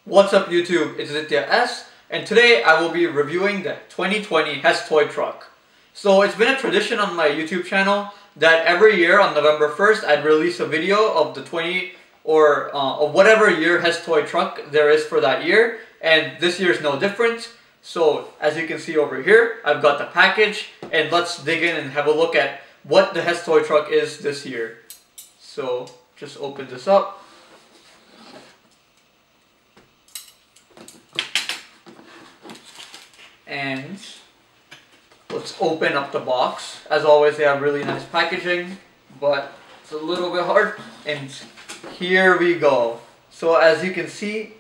What's up YouTube, it's Aditya S, and today I will be reviewing the 2020 Hess toy truck. So it's been a tradition on my YouTube channel that every year on November 1st I'd release a video of the of whatever year Hess toy truck there is for that year, and this year is no different. So as you can see over here, I've got the package, and let's dig in and have a look at what the Hess toy truck is this year. So just open this up. And let's open up the box. As always, they have really nice packaging, but it's a little bit hard. And here we go. So as you can see,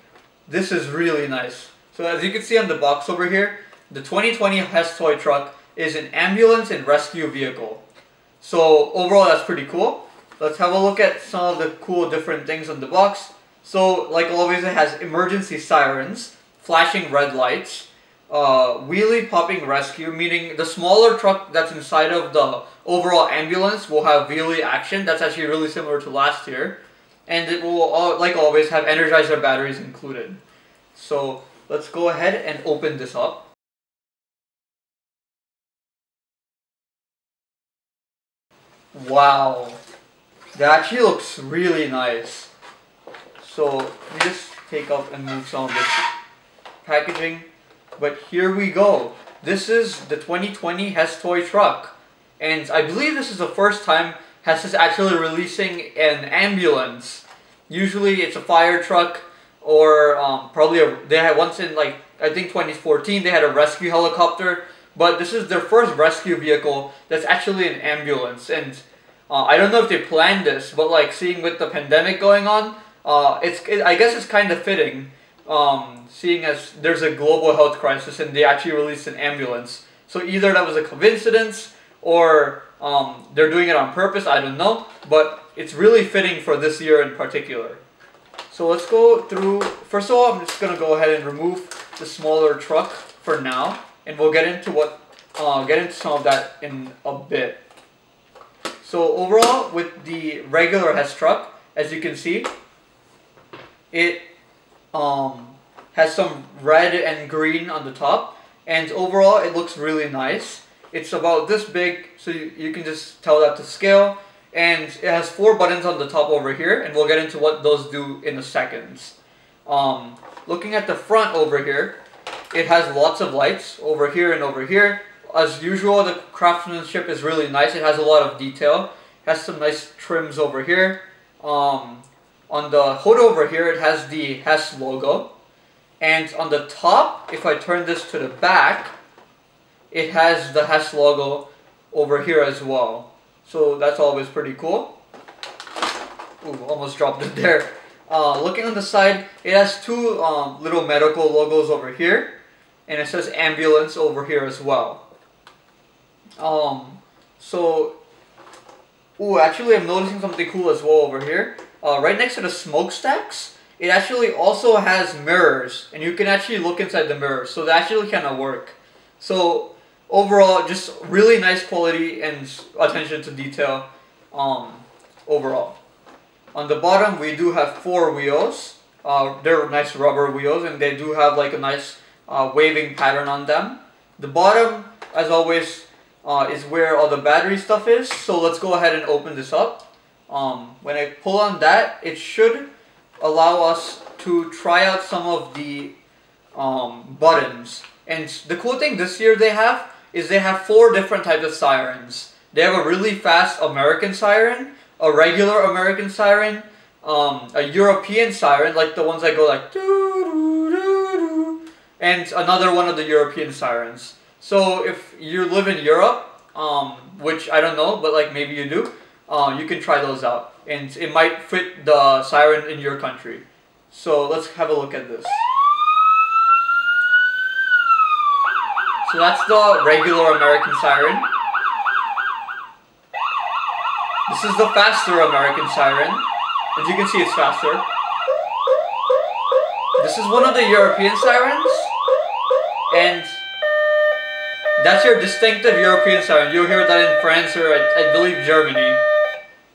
this is really nice. So as you can see on the box over here, the 2020 Hess toy truck is an ambulance and rescue vehicle. So overall, that's pretty cool. Let's have a look at some of the cool different things on the box. So like always, it has emergency sirens, flashing red lights, wheelie popping rescue, meaning the smaller truck that's inside of the overall ambulance will have wheelie action. That's actually really similar to last year, and it will, like always, have Energizer batteries included. So let's go ahead and open this up. Wow, that actually looks really nice. So let me just take up and move some of this packaging. But here we go. This is the 2020 Hess toy truck. And I believe this is the first time Hess is actually releasing an ambulance. Usually it's a fire truck, or they had once in, like, I think 2014 they had a rescue helicopter. But this is their first rescue vehicle that's actually an ambulance. And I don't know if they planned this, but like seeing with the pandemic going on, I guess it's kind of fitting. Seeing as there's a global health crisis and they actually released an ambulance. So either that was a coincidence or they're doing it on purpose, I don't know. But it's really fitting for this year in particular. So let's go through. First of all, I'm just going to go ahead and remove the smaller truck for now. And we'll get into some of that in a bit. So overall, with the regular Hess truck, as you can see, it has some red and green on the top, and overall it looks really nice. It's about this big, so you can just tell that to scale, and it has 4 buttons on the top over here, and we'll get into what those do in a second. Looking at the front over here, it has lots of lights over here and over here. As usual, the craftsmanship is really nice. It has a lot of detail. It has some nice trims over here. On the hood over here, it has the Hess logo. And on the top, if I turn this to the back, it has the Hess logo over here as well. So that's always pretty cool. Ooh, almost dropped it there. Looking on the side, it has 2 little medical logos over here. And it says ambulance over here as well. Actually I'm noticing something cool as well over here. Right next to the smokestacks, it actually also has mirrors, and you can actually look inside the mirrors, so that actually kind of work. So overall, just really nice quality and attention to detail overall. On the bottom, we do have 4 wheels. They're nice rubber wheels, and they do have like a nice waving pattern on them. The bottom, as always, is where all the battery stuff is. So let's go ahead and open this up. When I pull on that, it should allow us to try out some of the buttons. And the cool thing this year they have 4 different types of sirens. They have a really fast American siren, a regular American siren, a European siren, like the ones that go like doo doo doo doo, and another one of the European sirens. So if you live in Europe, which I don't know, but like maybe you do, you can try those out, and it might fit the siren in your country. So let's have a look at this. So that's the regular American siren. This is the faster American siren. As you can see, it's faster. This is one of the European sirens, and that's your distinctive European siren. You'll hear that in France or I believe Germany.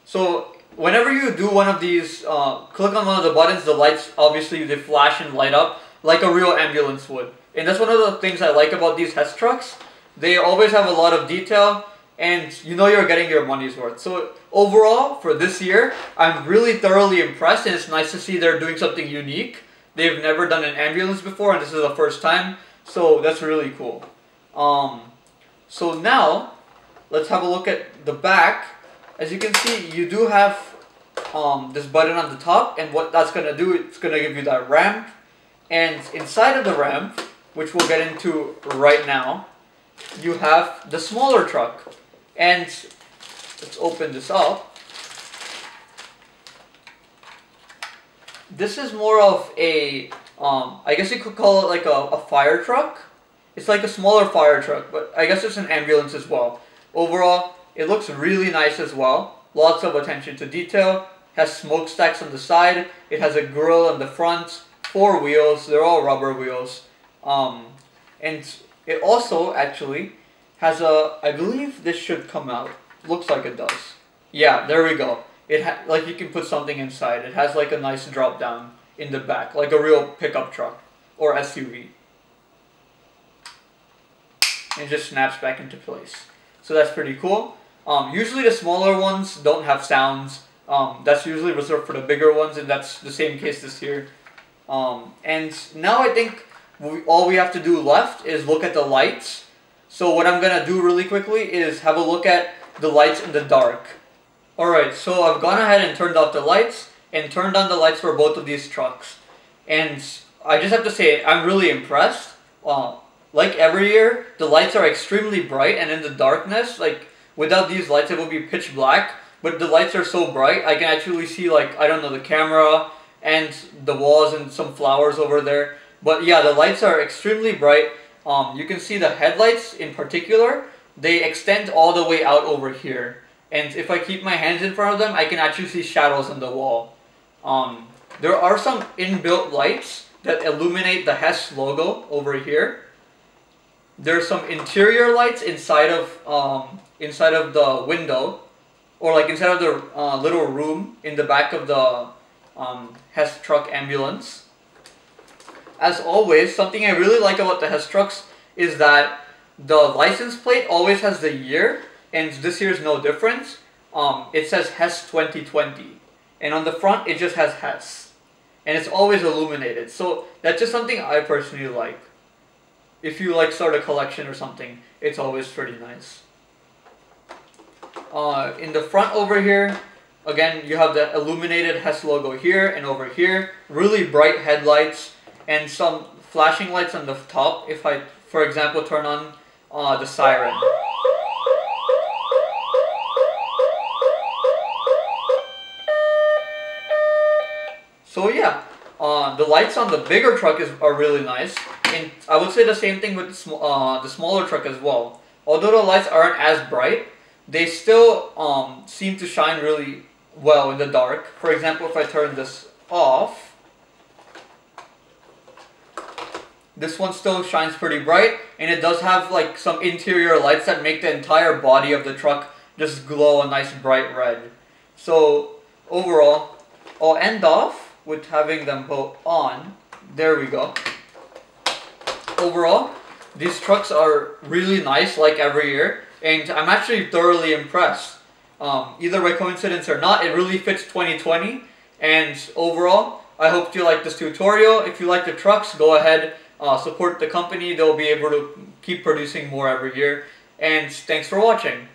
So whenever you do one of these, click on one of the buttons, the lights, obviously they flash and light up like a real ambulance would. And that's one of the things I like about these Hess trucks. They always have a lot of detail, and you know you're getting your money's worth. So overall, for this year, I'm really thoroughly impressed, and it's nice to see they're doing something unique. They've never done an ambulance before, and this is the first time, so that's really cool. So now, let's have a look at the back. As you can see, you do have this button on the top, and what that's going to do, it's going to give you that ramp. And inside of the ramp, which we'll get into right now, you have the smaller truck. And let's open this up. This is more of a, I guess you could call it like a fire truck. It's like a smaller fire truck, but I guess it's an ambulance as well. Overall, it looks really nice as well. Lots of attention to detail. Has smokestacks on the side. It has a grill on the front. 4 wheels. They're all rubber wheels. And it also actually has a, I believe this should come out. Looks like it does. Yeah, there we go. Like you can put something inside. It has like a nice drop down in the back, like a real pickup truck or SUV. And just snaps back into place. So that's pretty cool. Usually the smaller ones don't have sounds. That's usually reserved for the bigger ones, and that's the same case this year. And now I think all we have to do left is look at the lights. So what I'm gonna do really quickly is have a look at the lights in the dark. Alright, so I've gone ahead and turned off the lights and turned on the lights for both of these trucks. And I just have to say, I'm really impressed. Like every year, the lights are extremely bright, and in the darkness, like without these lights it would be pitch black. But the lights are so bright, I can actually see, like, I don't know, the camera and the walls and some flowers over there. But yeah, the lights are extremely bright. You can see the headlights in particular, they extend all the way out over here. And if I keep my hands in front of them, I can actually see shadows on the wall. There are some inbuilt lights that illuminate the Hess logo over here. There's some interior lights inside of the window, or like inside of the little room in the back of the Hess truck ambulance. As always, something I really like about the Hess trucks is that the license plate always has the year, and this year's no different. It says Hess 2020, and on the front it just has Hess, and it's always illuminated. So that's just something I personally like. If you like start a collection or something, it's always pretty nice. In the front over here, again, you have the illuminated Hess logo here and over here. Really bright headlights and some flashing lights on the top. If I, for example, turn on the siren. So yeah, the lights on the bigger truck are really nice. And I would say the same thing with the smaller truck as well. Although the lights aren't as bright, they still seem to shine really well in the dark. For example, if I turn this off, this one still shines pretty bright, and it does have like some interior lights that make the entire body of the truck just glow a nice bright red. So overall, I'll end off with having them both on. There we go. Overall, these trucks are really nice like every year, and I'm actually thoroughly impressed. Either by coincidence or not, it really fits 2020. And overall, I hope you like this tutorial. If you like the trucks, go ahead, support the company. They'll be able to keep producing more every year. And thanks for watching.